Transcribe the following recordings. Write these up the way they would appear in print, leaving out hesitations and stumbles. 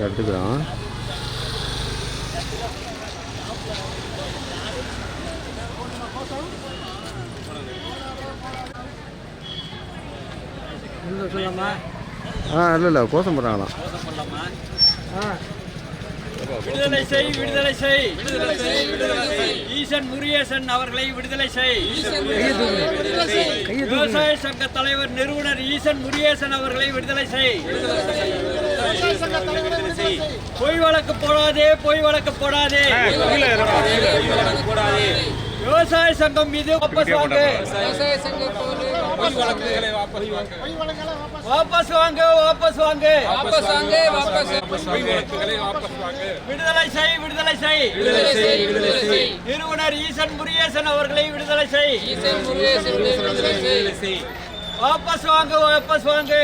எடுத்துக்கிறோம். இல்லை கோஷம் போடுறாங்களாம். விடுதலை செய், விடுதலை செய், ஈசன் முருகேசன் அவர்களை விடுதலை செய். விவசாய சங்க தலைவர் நிறுவனர் ஈசன் முருகேசன் அவர்களை விடுதலை செய். பொய் வழக்கு போடாதே, பொய் வழக்கு போடாதே. விவசாய சங்கம் மீது வாபஸ் வாங்கு, வாபஸ் வாங்கு, வாபஸ் வாங்கு, விடுதலை செய், விடுதலை செய். நிறுவனர் ஈசன் முருகேசன் அவர்களை விடுதலை செய். வாபஸ் வாங்கு, வாபஸ் வாங்கு,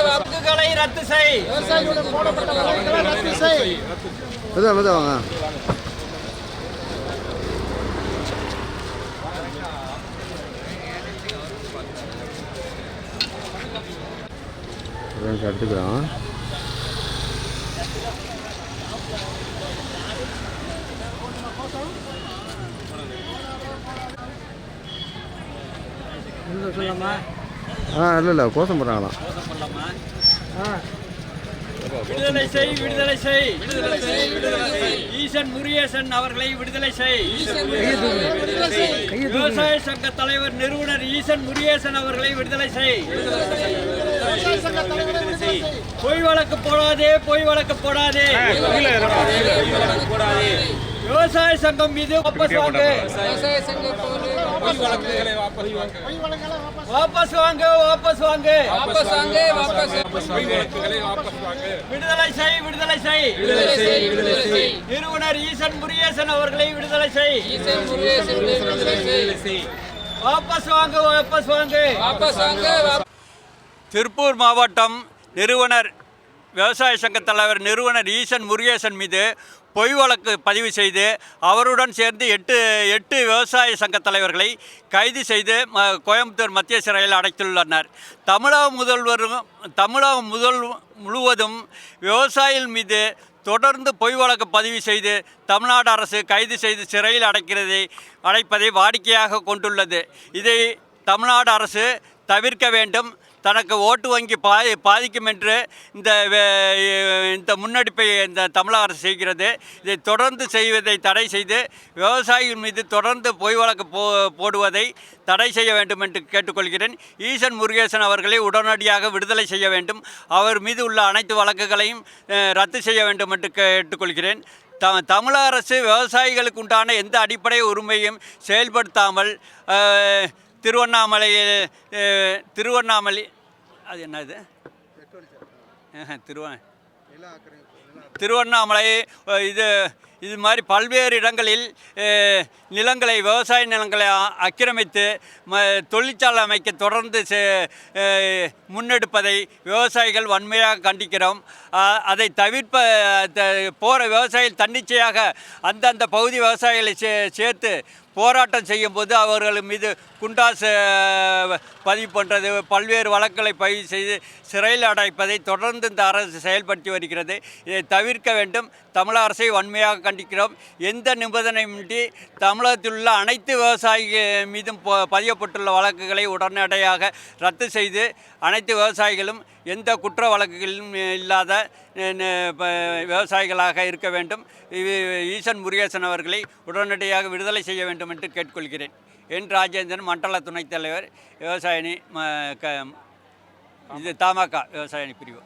வாக்குகளை ரத்து செய். வாங்க. எடுத்துக்கிறோம். இல்லை கோஷம் போடுறாங்களாம். விடுதலை செய், விடுதலை செய், ஈசன் முருகேசன் அவர்களை விடுதலை செய். விவசாய சங்க தலைவர் நிறுவனர் ஈசன் முருகேசன் அவர்களை விடுதலை செய். பொய் வழக்கு போடாதே, பொய் வழக்கு போடாதே. விவசாய சங்கம் மீது வாபஸ் வாங்கு, வாபஸ் வாங்கு, வாபஸ் வாங்கு, விடுதலை செய், விடுதலை செய். நிறுவனர் ஈசன் முருகேசன் அவர்களை விடுதலை செய். வாபஸ் வாங்கு, வாபஸ் வாங்கு. திருப்பூர் மாவட்டம் நிறுவனர் விவசாய சங்க தலைவர் நிறுவனர் ஈசன் முருகேசன் மீது பொய் வழக்கு பதிவு செய்து அவருடன் சேர்ந்து எட்டு விவசாய சங்க தலைவர்களை கைது செய்து கோயம்புத்தூர் மத்திய சிறையில் அடைத்துள்ளனர். தமிழகம் முழுவதும் விவசாயிகள் மீது தொடர்ந்து பொய் வழக்கு பதிவு செய்து தமிழ்நாடு அரசு கைது செய்து சிறையில் அடைப்பதை வாடிக்கையாக கொண்டுள்ளது. இதை தமிழ்நாடு அரசு தவிர்க்க வேண்டும். தனக்கு ஓட்டு வங்கி பாதிக்கும் என்று இந்த முன்னெடுப்பை இந்த தமிழக அரசு செய்கிறது. இதை தொடர்ந்து செய்வதை தடை செய்து விவசாயிகள் மீது தொடர்ந்து பொய் வழக்கு போடுவதை தடை செய்ய வேண்டும் என்று கேட்டுக்கொள்கிறேன். ஈசன் முருகேசன் அவர்களை உடனடியாக விடுதலை செய்ய வேண்டும். அவர் மீது உள்ள அனைத்து வழக்குகளையும் ரத்து செய்ய வேண்டும் என்று கேட்டுக்கொள்கிறேன். தமிழக அரசு விவசாயிகளுக்கு உண்டான எந்த அடிப்படை உரிமையும் செயல்படுத்தாமல் திருவண்ணாமலை அது என்னது திருவண்ணாமலை இது மாதிரி பல்வேறு இடங்களில் நிலங்களை விவசாய நிலங்களை ஆக்கிரமித்து தொழிற்சாலை அமைக்க தொடர்ந்து முன்னெடுப்பதை விவசாயிகள் வன்மையாக கண்டிக்கிறோம். அதை போகிற விவசாயிகள் தன்னிச்சையாக அந்தந்த பகுதி விவசாயிகளை சேர்த்து போராட்டம் செய்யும்போது அவர்கள் மீது குண்டாஸ் பதிவு பண்ணுறது, பல்வேறு வழக்குகளை பதிவு செய்து சிறையில் அடைப்பதை தொடர்ந்து இந்த அரசு செயல்படுத்தி வருகிறது. இதை தவிர்க்க வேண்டும். தமிழக அரசை வன்மையாக கண்டிக்கிறோம். எந்த நிபந்தனையின்றி தமிழகத்தில் உள்ள அனைத்து விவசாயிகள் மீதும் பதியப்பட்டுள்ள வழக்குகளை உடனடியாக ரத்து செய்து அனைத்து விவசாயிகளும் எந்த குற்ற வழக்குகளிலும் இல்லாத விவசாயிகளாக இருக்க வேண்டும். ஈசன் முருகேசன் அவர்களை உடனடியாக விடுதலை செய்ய வேண்டும் என்று கேட்டுக்கொள்கிறேன். என் ராஜேந்திரன், மண்டல துணைத் தலைவர், விவசாயணி, தமாக விவசாயணி பிரிவு.